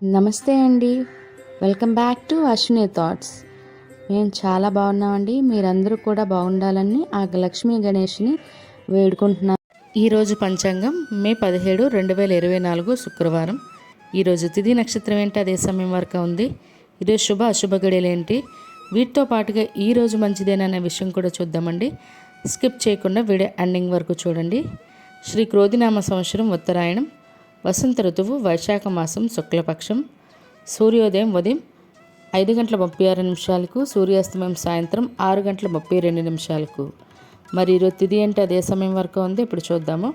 నమస్తే అండి. Welcome back to Ashwini thoughts. మేము చాలా బాగున్నామండి. మీరందరూ కూడా బాగుండాలని ఆ లక్ష్మీ గణేష్ని వేడుకుంటున్నాం. ఈరోజు పంచాంగం మే 17, 2024 శుక్రవారం. ఈరోజు తిథి నక్షత్రం ఏంటి, అదే సమయం వరకు ఉంది. ఈరోజు శుభ అశుభ గడియలు ఏంటి, వీటితో పాటుగా ఈరోజు మంచిదేననే విషయం కూడా చూద్దామండి. స్కిప్ చేయకుండా వీడియో ఎండింగ్ వరకు చూడండి. శ్రీ క్రోధినామ సంవత్సరం ఉత్తరాయణం, వసంత ఋతువు వైశాఖ మాసం శుక్లపక్షం, సూర్యోదయం ఉదయం 5:36, సూర్యాస్తమయం సాయంత్రం 6:32. మరి ఈరోజు తిథి అంటే అదే సమయం వరకు ఉంది. ఇప్పుడు చూద్దాము.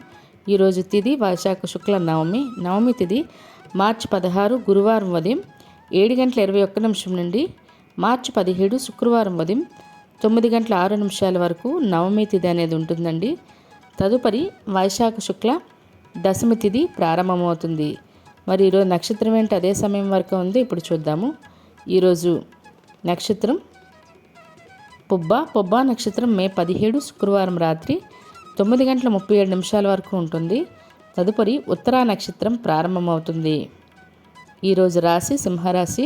ఈరోజు తిథి వైశాఖ శుక్ల నవమి తిథి మార్చి 16 గురువారం ఉదయం 7:21 నుండి మార్చి 17 శుక్రవారం ఉదయం 9:06 వరకు నవమి తిథి అనేది ఉంటుందండి. తదుపరి వైశాఖ శుక్ల దశమి తిథి ప్రారంభమవుతుంది. మరి ఈరోజు నక్షత్రం ఏంటి, అదే సమయం వరకు ఉంది. ఇప్పుడు చూద్దాము. ఈరోజు నక్షత్రం పుబ్బ నక్షత్రం మే 17 శుక్రవారం రాత్రి 9:37 వరకు ఉంటుంది. తదుపరి ఉత్తరా నక్షత్రం ప్రారంభమవుతుంది. ఈరోజు రాశి సింహరాశి,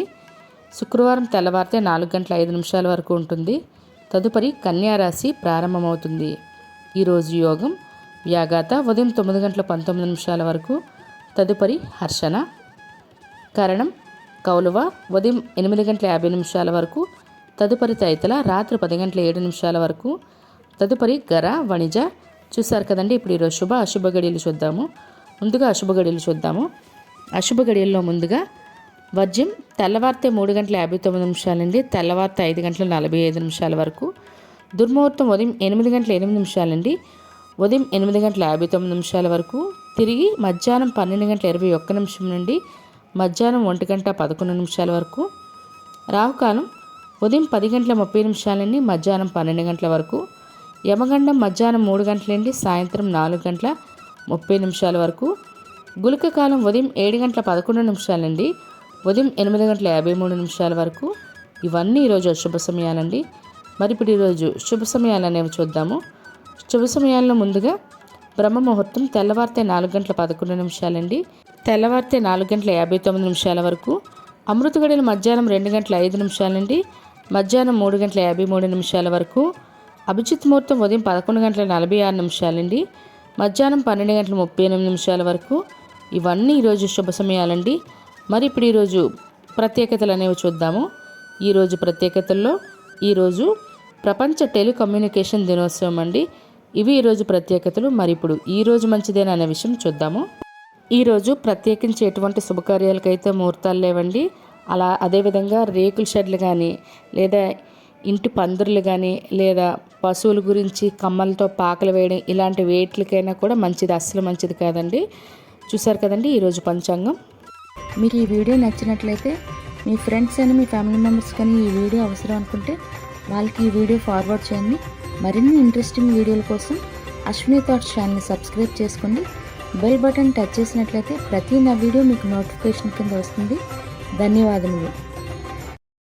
శుక్రవారం తెల్లవారితే 4:05 వరకు ఉంటుంది. తదుపరి కన్యారాశి ప్రారంభమవుతుంది. ఈరోజు యోగం వ్యాఘాత ఉదయం 9:19 వరకు. తదుపరి హర్షణ. కరణం కౌలువ ఉదయం 8:50 వరకు. తదుపరి తైతల రాత్రి 10:07 వరకు. తదుపరి గర వణిజ. చూసారు కదండి. ఇప్పుడు ఈరోజు శుభ అశుభ గడియలు చూద్దాము. ముందుగా అశుభ గడియలు చూద్దాము. అశుభ గడియల్లో ముందుగా వర్జ్యం తెల్లవారితే 3:59 నుండి తెల్లవారితే 5:45 వరకు. దుర్ముహూర్తం ఉదయం 8:08 నుండి ఉదయం 8:59 వరకు. తిరిగి మధ్యాహ్నం 12:21 నుండి మధ్యాహ్నం 1:11 వరకు. రాహుకాలం ఉదయం 10:30 నుండి మధ్యాహ్నం 12 వరకు. యమగండం మధ్యాహ్నం 3 నుండి సాయంత్రం 4:30 వరకు. గుళిక కాలం ఉదయం 7:11 నుండి ఉదయం 8:53 వరకు. ఇవన్నీ ఈరోజు శుభ సమయాలండి. మరి ఇప్పుడు ఈరోజు శుభ సమయాలు అనేవి చూద్దాము. శుభ సమయాల్లో ముందుగా బ్రహ్మ ముహూర్తం తెల్లవారితే 4:11 నుండి తెల్లవారితే 4:59 వరకు. అమృత గడియలు మధ్యాహ్నం 2:05 నుండి మధ్యాహ్నం 3:53 వరకు. అభిజిత్ ముహూర్తం ఉదయం 11:46 నుండి మధ్యాహ్నం 12:38 వరకు. ఇవన్నీ ఈరోజు శుభ సమయాలండి. మరి ఇప్పుడు ఈరోజు ప్రత్యేకతలు అనేవి చూద్దాము. ఈరోజు ప్రత్యేకతల్లో ఈరోజు ప్రపంచ టెలికమ్యూనికేషన్ దినోత్సవం అండి. ఇవి ఈరోజు ప్రత్యేకతలు. మరి ఇప్పుడు ఈరోజు మంచిదేనా అనే విషయం చూద్దాము. ఈరోజు ప్రత్యేకించి ఎటువంటి శుభకార్యాలకైతే ముహూర్తాలు లేవండి. అదేవిధంగా రేకుల షెడ్లు కానీ లేదా ఇంటి పందిర్లు కానీ లేదా పశువుల గురించి కమ్మలతో పాకలు వేయడం ఇలాంటి వేట్లకైనా కూడా మంచిది, అస్సలు మంచిది కాదండి. చూసారు కదండి ఈరోజు పంచాంగం. మీకు ఈ వీడియో నచ్చినట్లయితే మీ ఫ్రెండ్స్ అని మీ ఫ్యామిలీ మెంబర్స్ కానీ ఈ వీడియో అవసరం అనుకుంటే వాళ్ళకి ఈ వీడియో ఫార్వర్డ్ చేయండి. మరిన్ని ఇంట్రెస్టింగ్ వీడియోల కోసం అశ్విని థాట్స్ ఛానల్ని సబ్స్క్రైబ్ చేసుకోండి. బెల్ బటన్ టచ్ చేసినట్లయితే ప్రతి నా వీడియో మీకు నోటిఫికేషన్ కింద వస్తుంది. ధన్యవాదములు.